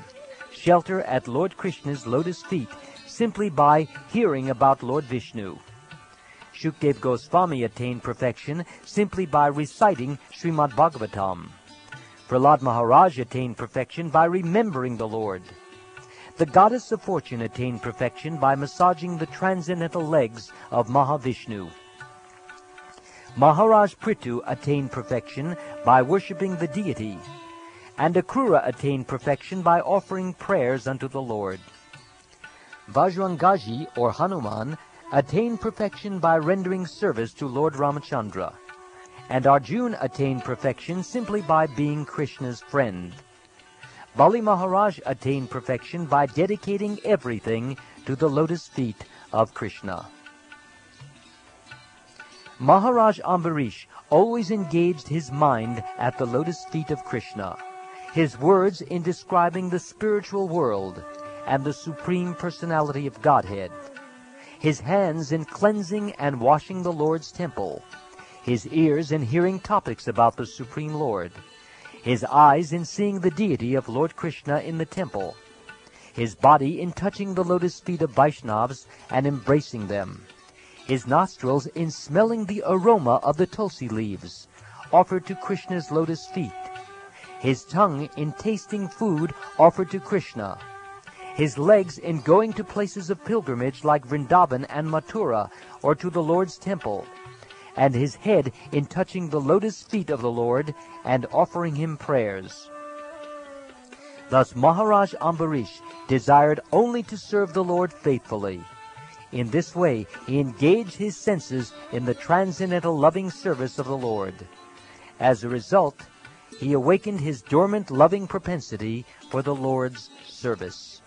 shelter at Lord Krishna's lotus feet, simply by hearing about Lord Vishnu. Shukdev Goswami attained perfection simply by reciting Srimad Bhagavatam. Prahlad Maharaj attained perfection by remembering the Lord. The goddess of fortune attained perfection by massaging the transcendental legs of Mahavishnu. Maharaj Prithu attained perfection by worshipping the deity, and Akrura attained perfection by offering prayers unto the Lord. Vajrangaji, or Hanuman, attained perfection by rendering service to Lord Ramachandra, and Arjuna attained perfection simply by being Krishna's friend. Bali Maharaj attained perfection by dedicating everything to the lotus feet of Krishna. Maharaj Ambarish always engaged his mind at the lotus feet of Krishna, his words in describing the spiritual world and the Supreme Personality of Godhead, his hands in cleansing and washing the Lord's temple, his ears in hearing topics about the Supreme Lord, his eyes in seeing the deity of Lord Krishna in the temple, his body in touching the lotus feet of Vaishnavas and embracing them, his nostrils in smelling the aroma of the tulsi leaves offered to Krishna's lotus feet, his tongue in tasting food offered to Krishna, his legs in going to places of pilgrimage like Vrindavan and Mathura or to the Lord's temple, and his head in touching the lotus feet of the Lord and offering him prayers. Thus Maharaj Ambarish desired only to serve the Lord faithfully. In this way, he engaged his senses in the transcendental loving service of the Lord. As a result, he awakened his dormant loving propensity for the Lord's service.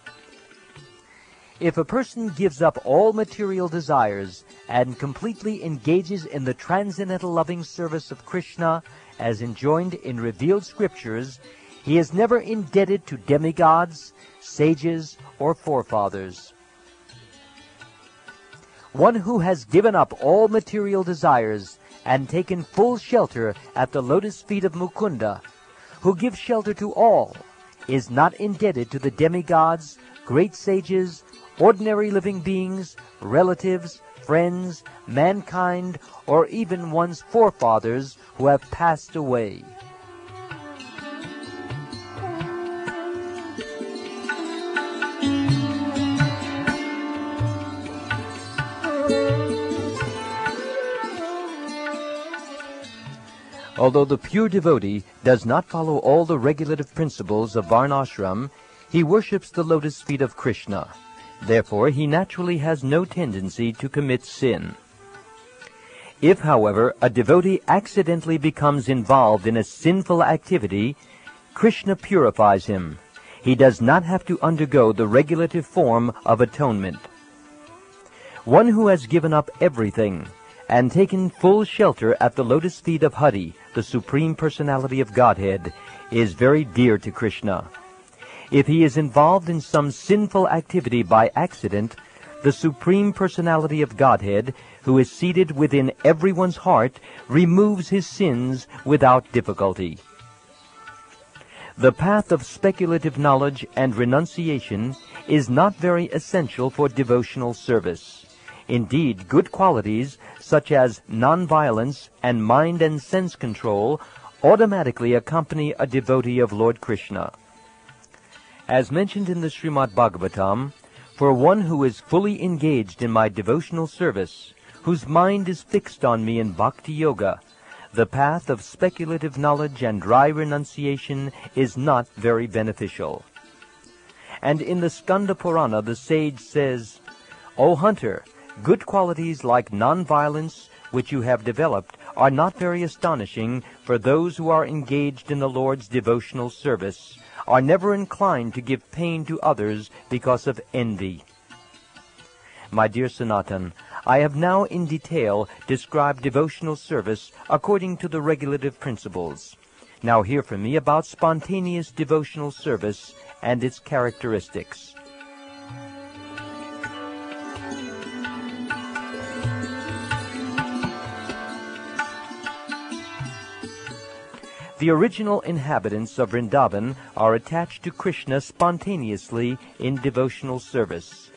If a person gives up all material desires and completely engages in the transcendental loving service of Krishna as enjoined in revealed scriptures, he is never indebted to demigods, sages, or forefathers. One who has given up all material desires and taken full shelter at the lotus feet of Mukunda, who gives shelter to all, is not indebted to the demigods, great sages, ordinary living beings, relatives, friends, mankind, or even one's forefathers who have passed away. Although the pure devotee does not follow all the regulative principles of Varnashram, he worships the lotus feet of Krishna. Therefore, he naturally has no tendency to commit sin. If, however, a devotee accidentally becomes involved in a sinful activity, Krishna purifies him. He does not have to undergo the regulative form of atonement. One who has given up everything and taken full shelter at the lotus feet of Hari, the Supreme Personality of Godhead, is very dear to Krishna. If he is involved in some sinful activity by accident, the Supreme Personality of Godhead, who is seated within everyone's heart, removes his sins without difficulty. The path of speculative knowledge and renunciation is not very essential for devotional service. Indeed, good qualities such as nonviolence and mind and sense control automatically accompany a devotee of Lord Krishna. As mentioned in the Srimad Bhagavatam, for one who is fully engaged in my devotional service, whose mind is fixed on me in bhakti yoga, the path of speculative knowledge and dry renunciation is not very beneficial. And in the Skanda Purana, the sage says, "O hunter, good qualities like nonviolence, which you have developed, are not very astonishing, for those who are engaged in the Lord's devotional service are never inclined to give pain to others because of envy." My dear Sanatan, I have now in detail described devotional service according to the regulative principles. Now hear from me about spontaneous devotional service and its characteristics. The original inhabitants of Vrindavan are attached to Krishna spontaneously in devotional service.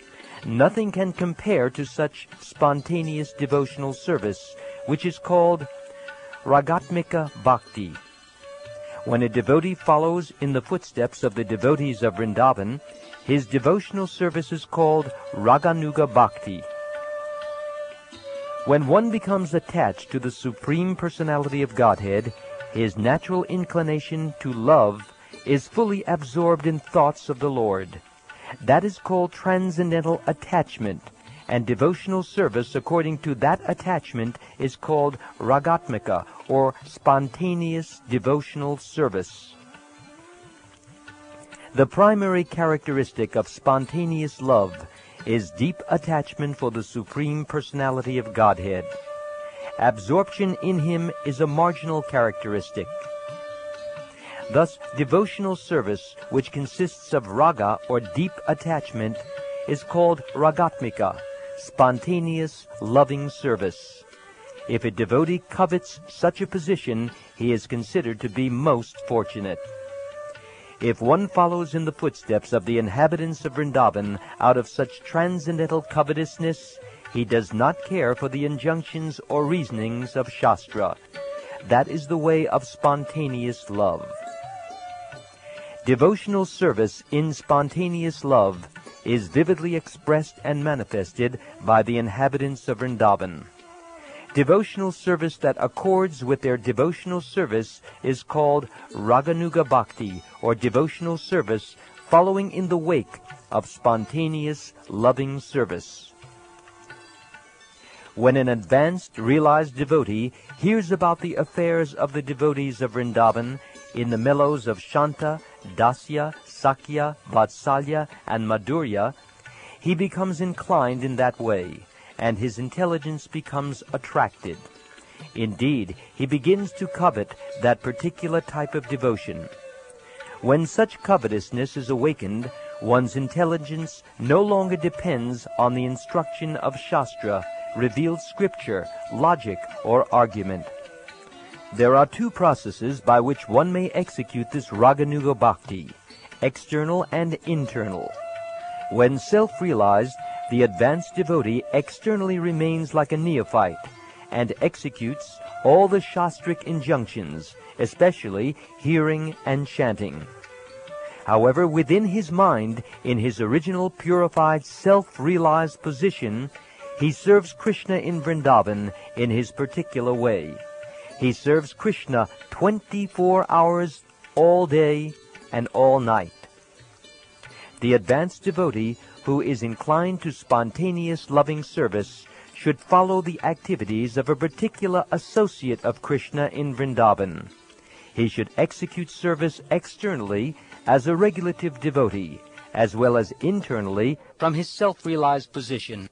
Nothing can compare to such spontaneous devotional service, which is called Ragatmika Bhakti. When a devotee follows in the footsteps of the devotees of Vrindavan, his devotional service is called Raganuga Bhakti. When one becomes attached to the Supreme Personality of Godhead, his natural inclination to love is fully absorbed in thoughts of the Lord. That is called transcendental attachment, and devotional service according to that attachment is called Ragatmika, or spontaneous devotional service. The primary characteristic of spontaneous love is deep attachment for the Supreme Personality of Godhead. Absorption in him is a marginal characteristic. Thus, devotional service, which consists of raga or deep attachment, is called ragatmika, spontaneous, loving service. If a devotee covets such a position, he is considered to be most fortunate. If one follows in the footsteps of the inhabitants of Vrindavan out of such transcendental covetousness, he does not care for the injunctions or reasonings of Shastra. That is the way of spontaneous love. Devotional service in spontaneous love is vividly expressed and manifested by the inhabitants of Vrindavan. Devotional service that accords with their devotional service is called Raganuga Bhakti, or devotional service following in the wake of spontaneous, loving service. When an advanced, realized devotee hears about the affairs of the devotees of Vrindavan in the mellows of Shanta, Dasya, Sakya, Vatsalya, and Madhurya, he becomes inclined in that way, and his intelligence becomes attracted. Indeed, he begins to covet that particular type of devotion. When such covetousness is awakened, one's intelligence no longer depends on the instruction of Shastra, revealed scripture, logic, or argument. There are two processes by which one may execute this Raganuga Bhakti, external and internal. When self-realized, the advanced devotee externally remains like a neophyte and executes all the Shastric injunctions, especially hearing and chanting. However, within his mind, in his original purified self-realized position, he serves Krishna in Vrindavan in his particular way. He serves Krishna 24 hours all day and all night. The advanced devotee who is inclined to spontaneous loving service should follow the activities of a particular associate of Krishna in Vrindavan. He should execute service externally as a regulative devotee, as well as internally from his self-realized position.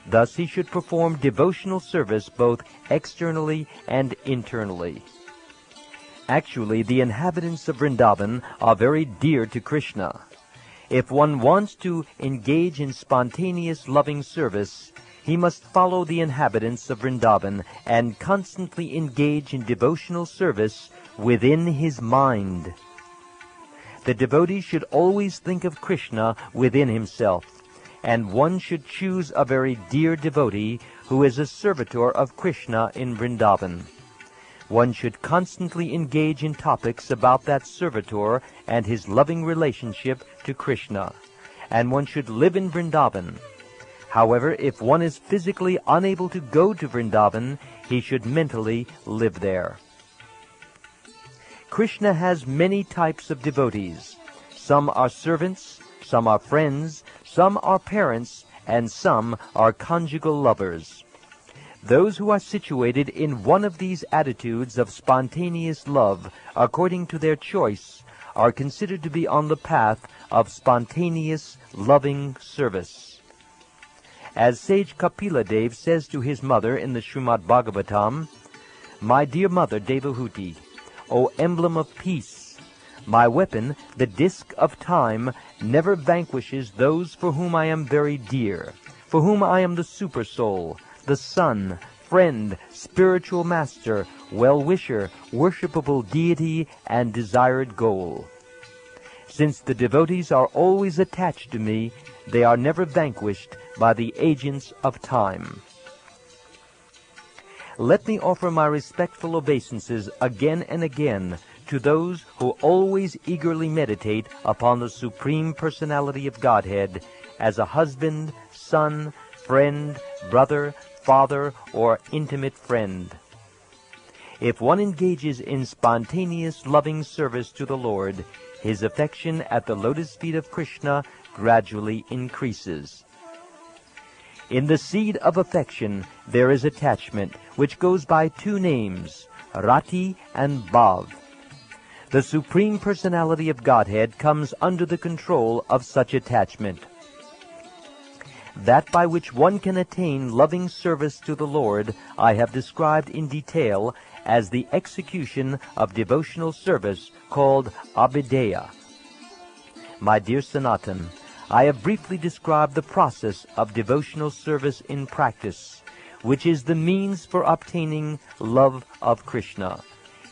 Thus he should perform devotional service both externally and internally. Actually, the inhabitants of Vrindavan are very dear to Krishna. If one wants to engage in spontaneous loving service, he must follow the inhabitants of Vrindavan and constantly engage in devotional service within his mind. The devotee should always think of Krishna within himself, and one should choose a very dear devotee who is a servitor of Krishna in Vrindavan. One should constantly engage in topics about that servitor and his loving relationship to Krishna, and one should live in Vrindavan. However, if one is physically unable to go to Vrindavan, he should mentally live there. Krishna has many types of devotees. Some are servants, some are friends, some are parents, and some are conjugal lovers. Those who are situated in one of these attitudes of spontaneous love, according to their choice, are considered to be on the path of spontaneous, loving service. As sage Kapila Dev says to his mother in the Srimad Bhagavatam, "My dear mother Devahuti, O emblem of peace, my weapon, the disk of time, never vanquishes those for whom I am very dear, for whom I am the super-soul, the son, friend, spiritual master, well-wisher, worshipable deity, and desired goal. Since the devotees are always attached to me, they are never vanquished by the agents of time." Let me offer my respectful obeisances again and again to those who always eagerly meditate upon the Supreme Personality of Godhead as a husband, son, friend, brother, father, or intimate friend. If one engages in spontaneous loving service to the Lord, his affection at the lotus feet of Krishna gradually increases. In the seed of affection there is attachment, which goes by two names, Rati and Bhav. The Supreme Personality of Godhead comes under the control of such attachment. That by which one can attain loving service to the Lord I have described in detail as the execution of devotional service called Abhideya. My dear Sanatan, I have briefly described the process of devotional service in practice, which is the means for obtaining love of Krishna.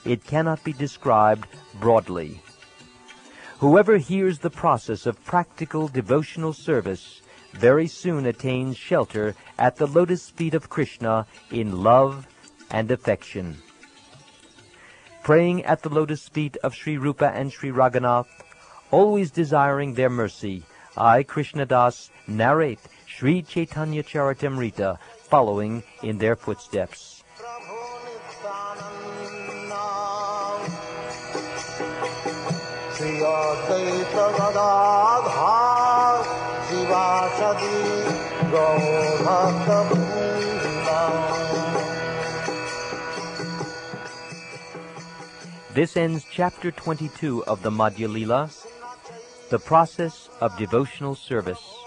It cannot be described broadly. Whoever hears the process of practical devotional service very soon attains shelter at the lotus feet of Krishna in love and affection. Praying at the lotus feet of Sri Rupa and Sri Raghunath, always desiring their mercy, I, Krishnadas, narrate Sri Chaitanya Charitamrita following in their footsteps. Shri Advaita Gadadhar Sivasadi Gaur Bhakta Vrinda. This ends chapter 22 of the Madhya Lila, the process of devotional service.